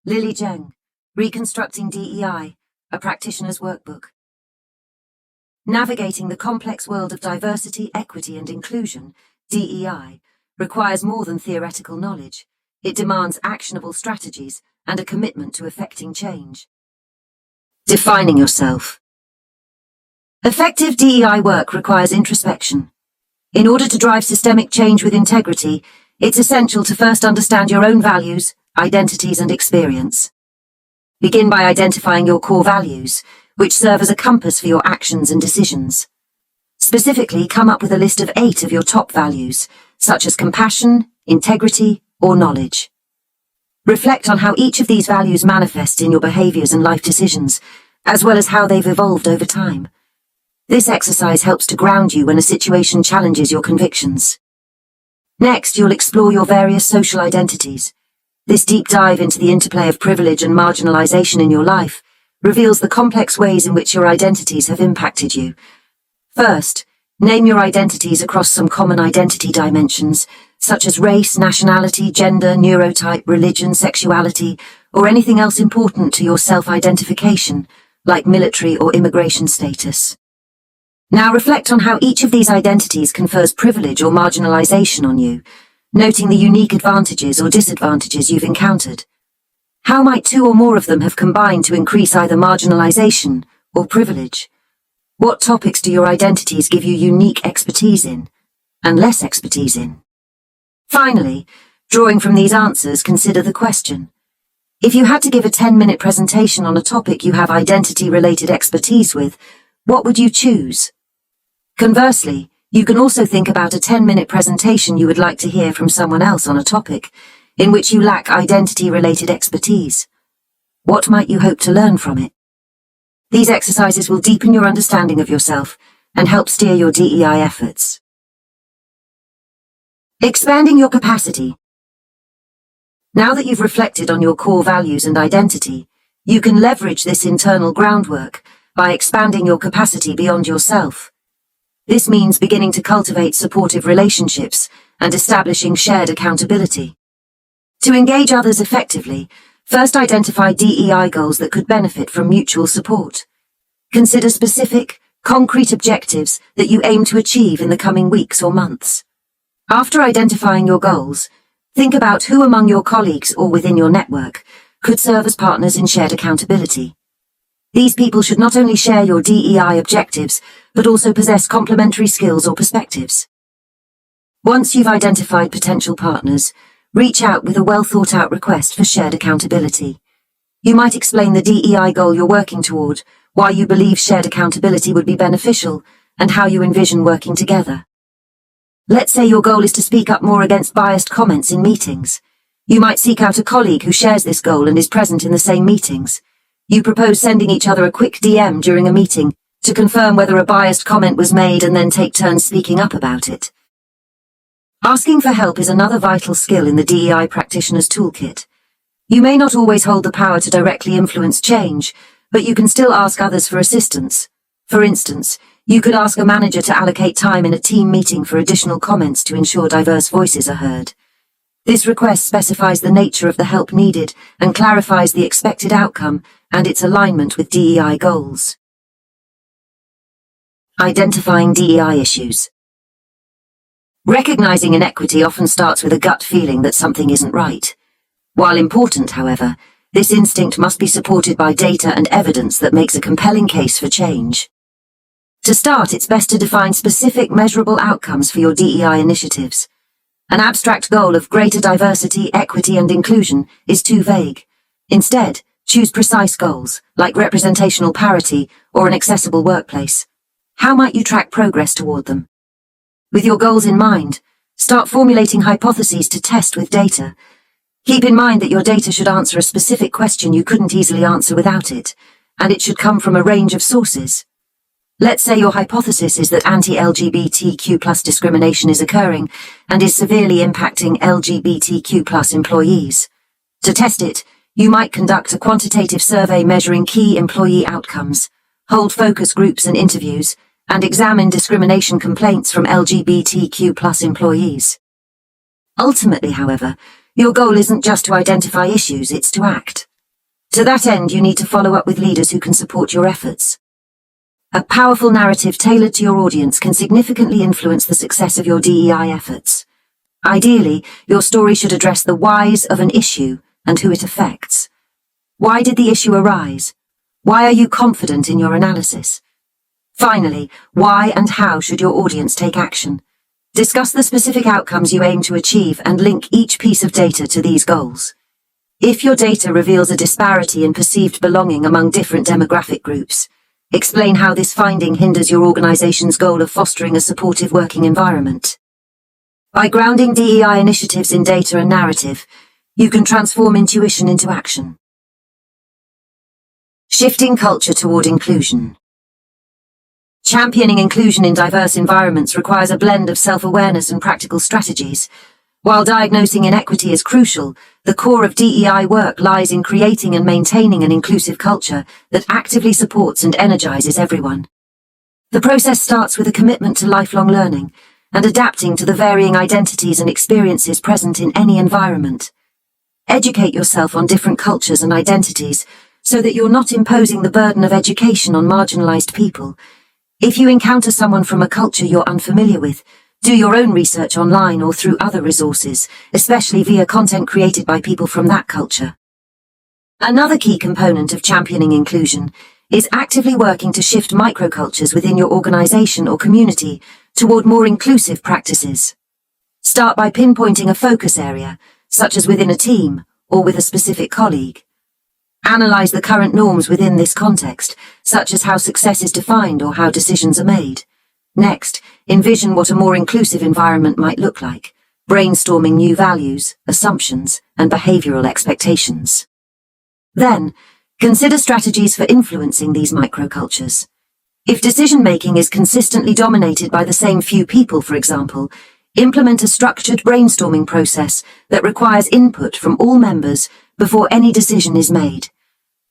Zheng, Reconstructing DEI, a Practitioner's Workbook. Navigating the complex world of diversity, equity and inclusion, DEI, requires more than theoretical knowledge. It demands actionable strategies and a commitment to effecting change. Defining yourself. Effective DEI work requires introspection. In order to drive systemic change with integrity, it's essential to first understand your own values, identities and experience. Begin by identifying your core values, which serve as a compass for your actions and decisions. Specifically, come up with a list of 8 of your top values, such as compassion, integrity, or knowledge. Reflect on how each of these values manifest in your behaviors and life decisions, as well as how they've evolved over time. This exercise helps to ground you when a situation challenges your convictions. Next, you'll explore your various social identities. This deep dive into the interplay of privilege and marginalization in your life reveals the complex ways in which your identities have impacted you. First, name your identities across some common identity dimensions, such as race, nationality, gender, neurotype, religion, sexuality, or anything else important to your self-identification, like military or immigration status. Now reflect on how each of these identities confers privilege or marginalization on you, noting the unique advantages or disadvantages you've encountered. How might 2 or more of them have combined to increase either marginalization or privilege? What topics do your identities give you unique expertise in, and less expertise in? Finally, drawing from these answers, consider the question. If you had to give a 10-minute presentation on a topic you have identity-related expertise with, what would you choose? Conversely, you can also think about a 10-minute presentation you would like to hear from someone else on a topic in which you lack identity-related expertise. What might you hope to learn from it? These exercises will deepen your understanding of yourself and help steer your DEI efforts. Expanding your capacity. Now that you've reflected on your core values and identity, you can leverage this internal groundwork by expanding your capacity beyond yourself. This means beginning to cultivate supportive relationships and establishing shared accountability. To engage others effectively, first identify DEI goals that could benefit from mutual support. Consider specific, concrete objectives that you aim to achieve in the coming weeks or months. After identifying your goals, think about who among your colleagues or within your network could serve as partners in shared accountability. These people should not only share your DEI objectives, but also possess complementary skills or perspectives. Once you've identified potential partners, reach out with a well-thought-out request for shared accountability. You might explain the DEI goal you're working toward, why you believe shared accountability would be beneficial, and how you envision working together. Let's say your goal is to speak up more against biased comments in meetings. You might seek out a colleague who shares this goal and is present in the same meetings. You propose sending each other a quick DM during a meeting to confirm whether a biased comment was made and then take turns speaking up about it. Asking for help is another vital skill in the DEI Practitioner's Toolkit. You may not always hold the power to directly influence change, but you can still ask others for assistance. For instance, you could ask a manager to allocate time in a team meeting for additional comments to ensure diverse voices are heard. This request specifies the nature of the help needed and clarifies the expected outcome and its alignment with DEI goals. Identifying DEI issues. Recognizing inequity often starts with a gut feeling that something isn't right. While important, however, this instinct must be supported by data and evidence that makes a compelling case for change. To start, it's best to define specific, measurable outcomes for your DEI initiatives. An abstract goal of greater diversity, equity, and inclusion is too vague. Instead, choose precise goals, like representational parity or an accessible workplace. How might you track progress toward them? With your goals in mind, start formulating hypotheses to test with data. Keep in mind that your data should answer a specific question you couldn't easily answer without it, and it should come from a range of sources. Let's say your hypothesis is that anti-LGBTQ+ discrimination is occurring and is severely impacting LGBTQ+ employees. To test it, you might conduct a quantitative survey measuring key employee outcomes, hold focus groups and interviews, and examine discrimination complaints from LGBTQ+ employees. Ultimately, however, your goal isn't just to identify issues, it's to act. To that end, you need to follow up with leaders who can support your efforts. A powerful narrative tailored to your audience can significantly influence the success of your DEI efforts. Ideally, your story should address the whys of an issue and who it affects. Why did the issue arise? Why are you confident in your analysis? Finally, why and how should your audience take action? Discuss the specific outcomes you aim to achieve and link each piece of data to these goals. If your data reveals a disparity in perceived belonging among different demographic groups, explain how this finding hinders your organization's goal of fostering a supportive working environment. By grounding DEI initiatives in data and narrative, you can transform intuition into action. Shifting culture toward inclusion. Championing inclusion in diverse environments requires a blend of self-awareness and practical strategies. While diagnosing inequity is crucial, the core of DEI work lies in creating and maintaining an inclusive culture that actively supports and energizes everyone. The process starts with a commitment to lifelong learning and adapting to the varying identities and experiences present in any environment. Educate yourself on different cultures and identities so that you're not imposing the burden of education on marginalized people. If you encounter someone from a culture you're unfamiliar with, do your own research online or through other resources, especially via content created by people from that culture. Another key component of championing inclusion is actively working to shift microcultures within your organization or community toward more inclusive practices. Start by pinpointing a focus area, such as within a team or with a specific colleague. Analyze the current norms within this context, such as how success is defined or how decisions are made. Next, envision what a more inclusive environment might look like, brainstorming new values, assumptions, and behavioral expectations. Then, consider strategies for influencing these microcultures. If decision-making is consistently dominated by the same few people, for example, implement a structured brainstorming process that requires input from all members before any decision is made.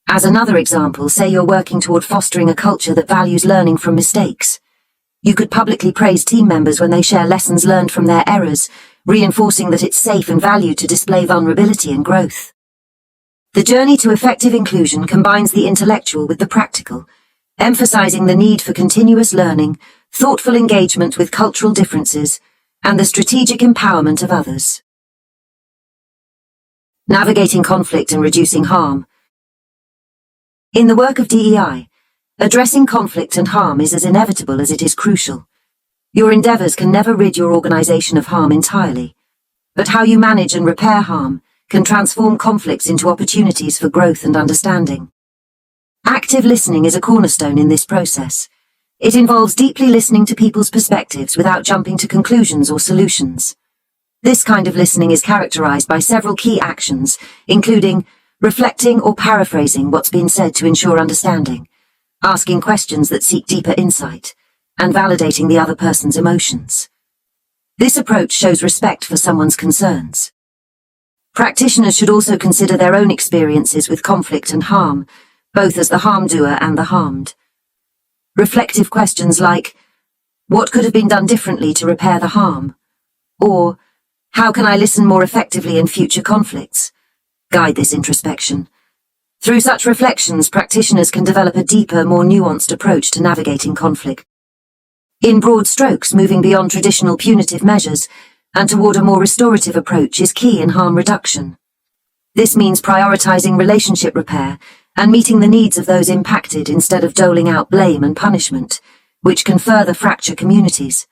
As another example, say you're working toward fostering a culture that values learning from mistakes. You could publicly praise team members when they share lessons learned from their errors, reinforcing that it's safe and valued to display vulnerability and growth. The journey to effective inclusion combines the intellectual with the practical, emphasizing the need for continuous learning, thoughtful engagement with cultural differences, and the strategic empowerment of others. Navigating conflict and reducing harm. In the work of DEI, addressing conflict and harm is as inevitable as it is crucial. Your endeavors can never rid your organization of harm entirely, but how you manage and repair harm can transform conflicts into opportunities for growth and understanding. Active listening is a cornerstone in this process. It involves deeply listening to people's perspectives without jumping to conclusions or solutions. This kind of listening is characterized by several key actions, including reflecting or paraphrasing what's been said to ensure understanding, asking questions that seek deeper insight, and validating the other person's emotions. This approach shows respect for someone's concerns. Practitioners should also consider their own experiences with conflict and harm, both as the harm doer and the harmed. Reflective questions like, what could have been done differently to repair the harm? Or, how can I listen more effectively in future conflicts? Guide this introspection. Through such reflections, practitioners can develop a deeper, more nuanced approach to navigating conflict. In broad strokes, moving beyond traditional punitive measures and toward a more restorative approach is key in harm reduction. This means prioritizing relationship repair and meeting the needs of those impacted instead of doling out blame and punishment, which can further fracture communities.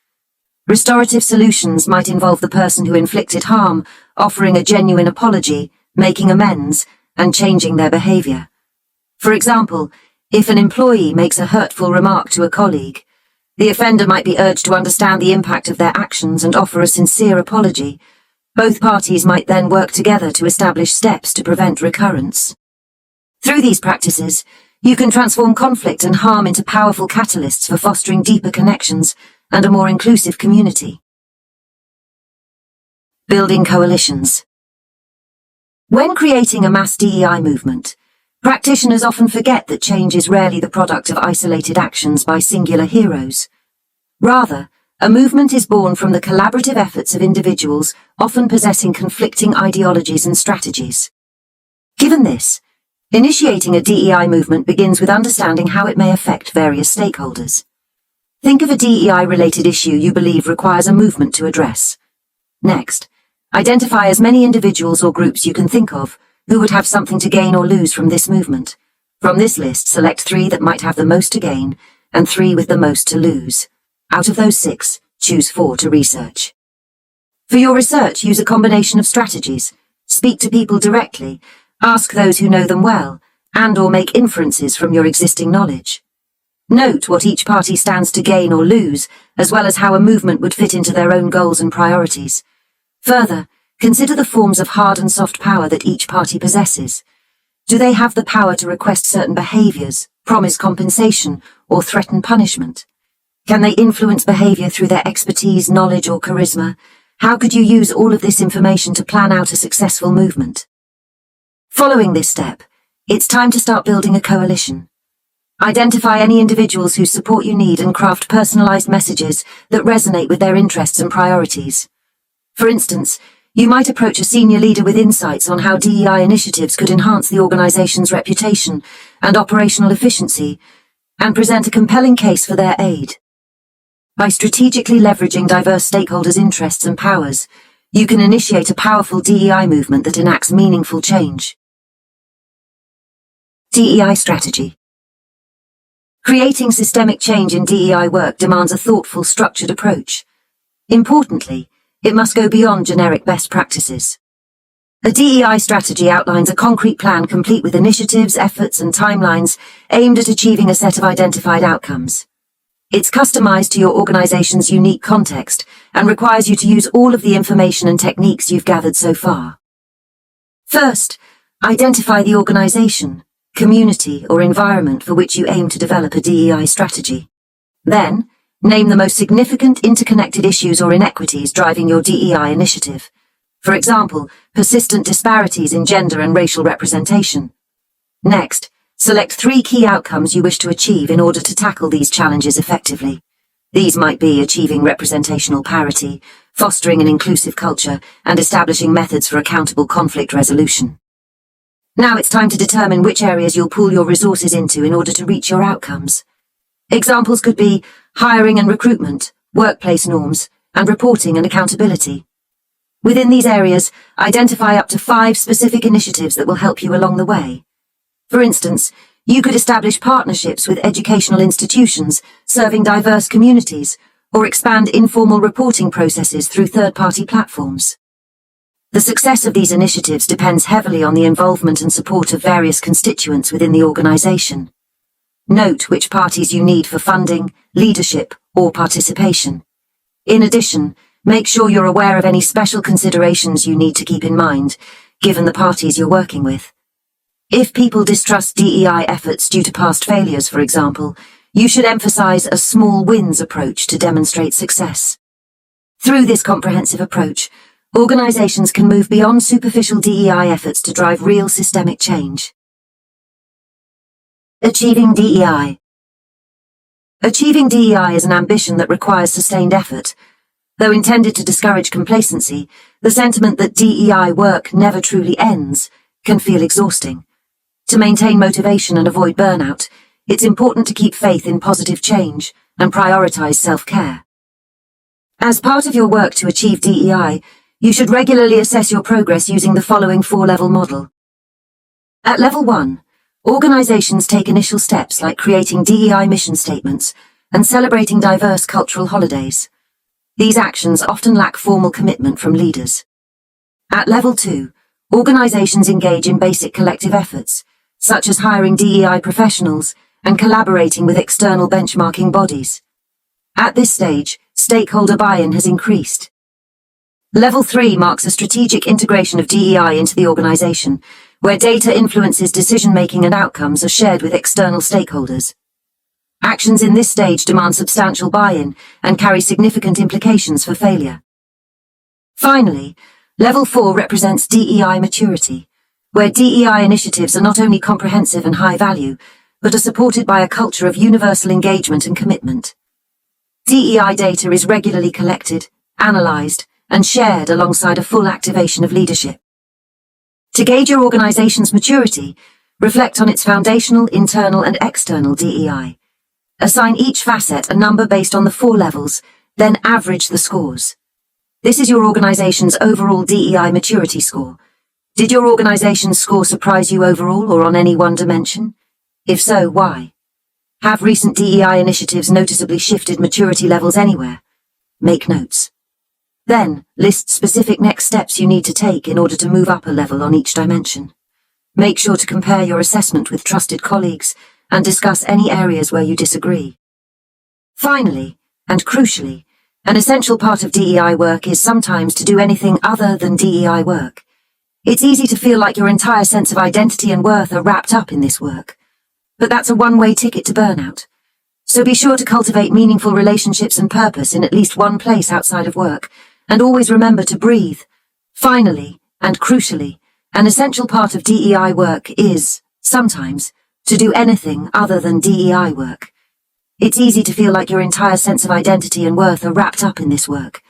Restorative solutions might involve the person who inflicted harm offering a genuine apology, making amends, and changing their behavior. For example, if an employee makes a hurtful remark to a colleague, the offender might be urged to understand the impact of their actions and offer a sincere apology. Both parties might then work together to establish steps to prevent recurrence. Through these practices, you can transform conflict and harm into powerful catalysts for fostering deeper connections and a more inclusive community. Building coalitions. When creating a mass DEI movement, practitioners often forget that change is rarely the product of isolated actions by singular heroes. Rather, a movement is born from the collaborative efforts of individuals often possessing conflicting ideologies and strategies. Given this, Initiating a DEI movement begins with understanding how it may affect various stakeholders. Think of a DEI-related issue you believe requires a movement to address. Next, identify as many individuals or groups you can think of who would have something to gain or lose from this movement. From this list, select 3 that might have the most to gain and 3 with the most to lose. Out of those 6, choose 4 to research. For your research, use a combination of strategies. Speak to people directly, ask those who know them well, and/or make inferences from your existing knowledge. Note what each party stands to gain or lose, as well as how a movement would fit into their own goals and priorities. Further, consider the forms of hard and soft power that each party possesses. Do they have the power to request certain behaviors, promise compensation, or threaten punishment? Can they influence behavior through their expertise, knowledge, or charisma? How could you use all of this information to plan out a successful movement? Following this step, it's time to start building a coalition. Identify any individuals whose support you need and craft personalized messages that resonate with their interests and priorities. For instance, you might approach a senior leader with insights on how DEI initiatives could enhance the organization's reputation and operational efficiency, and present a compelling case for their aid. By strategically leveraging diverse stakeholders' interests and powers, you can initiate a powerful DEI movement that enacts meaningful change. DEI strategy. Creating systemic change in DEI work demands a thoughtful, structured approach. Importantly, it must go beyond generic best practices. A DEI strategy outlines a concrete plan complete with initiatives, efforts, and timelines aimed at achieving a set of identified outcomes. It's customized to your organization's unique context and requires you to use all of the information and techniques you've gathered so far. First, identify the organization, community, or environment for which you aim to develop a DEI strategy. Then, name the most significant interconnected issues or inequities driving your DEI initiative. For example, persistent disparities in gender and racial representation. Next, select 3 key outcomes you wish to achieve in order to tackle these challenges effectively. These might be achieving representational parity, fostering an inclusive culture, and establishing methods for accountable conflict resolution. Now it's time to determine which areas you'll pool your resources into in order to reach your outcomes. Examples could be hiring and recruitment, workplace norms, and reporting and accountability. Within these areas, identify up to 5 specific initiatives that will help you along the way. For instance, you could establish partnerships with educational institutions serving diverse communities, or expand informal reporting processes through third-party platforms. The success of these initiatives depends heavily on the involvement and support of various constituents within the organization. Note which parties you need for funding, leadership, or participation. In addition, make sure you're aware of any special considerations you need to keep in mind, given the parties you're working with. If people distrust DEI efforts due to past failures, for example, you should emphasize a small wins approach to demonstrate success. Through this comprehensive approach, organizations can move beyond superficial DEI efforts to drive real systemic change. Achieving DEI. Achieving DEI is an ambition that requires sustained effort. Though intended to discourage complacency, the sentiment that DEI work never truly ends can feel exhausting. To maintain motivation and avoid burnout, it's important to keep faith in positive change and prioritize self-care. As part of your work to achieve DEI, you should regularly assess your progress using the following 4-level model. At level 1, organizations take initial steps like creating DEI mission statements and celebrating diverse cultural holidays. These actions often lack formal commitment from leaders. At level 2, organizations engage in basic collective efforts, such as hiring DEI professionals and collaborating with external benchmarking bodies. At this stage, stakeholder buy-in has increased. Level 3 marks a strategic integration of DEI into the organization, where data influences decision-making and outcomes are shared with external stakeholders. Actions in this stage demand substantial buy-in and carry significant implications for failure. Finally, Level 4 represents DEI maturity, where DEI initiatives are not only comprehensive and high value, but are supported by a culture of universal engagement and commitment. DEI data is regularly collected, analyzed, and shared alongside a full activation of leadership. To gauge your organization's maturity, Reflect on its foundational, internal, and external DEI. Assign each facet a number based on the 4 levels, then average the scores. This is your organization's overall DEI maturity score. Did your organization's score surprise you overall or on any one dimension? If so, why? Have recent DEI initiatives noticeably shifted maturity levels anywhere? Make notes. Then, list specific next steps you need to take in order to move up a level on each dimension. Make sure to compare your assessment with trusted colleagues and discuss any areas where you disagree. Finally, and crucially, an essential part of DEI work is sometimes to do anything other than DEI work. It's easy to feel like your entire sense of identity and worth are wrapped up in this work. But that's a one-way ticket to burnout. So be sure to cultivate meaningful relationships and purpose in at least one place outside of work, and always remember to breathe. Finally, and crucially, an essential part of DEI work is, sometimes, to do anything other than DEI work. It's easy to feel like your entire sense of identity and worth are wrapped up in this work,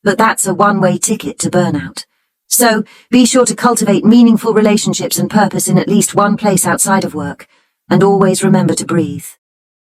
but that's a one-way ticket to burnout. So, be sure to cultivate meaningful relationships and purpose in at least one place outside of work, and always remember to breathe.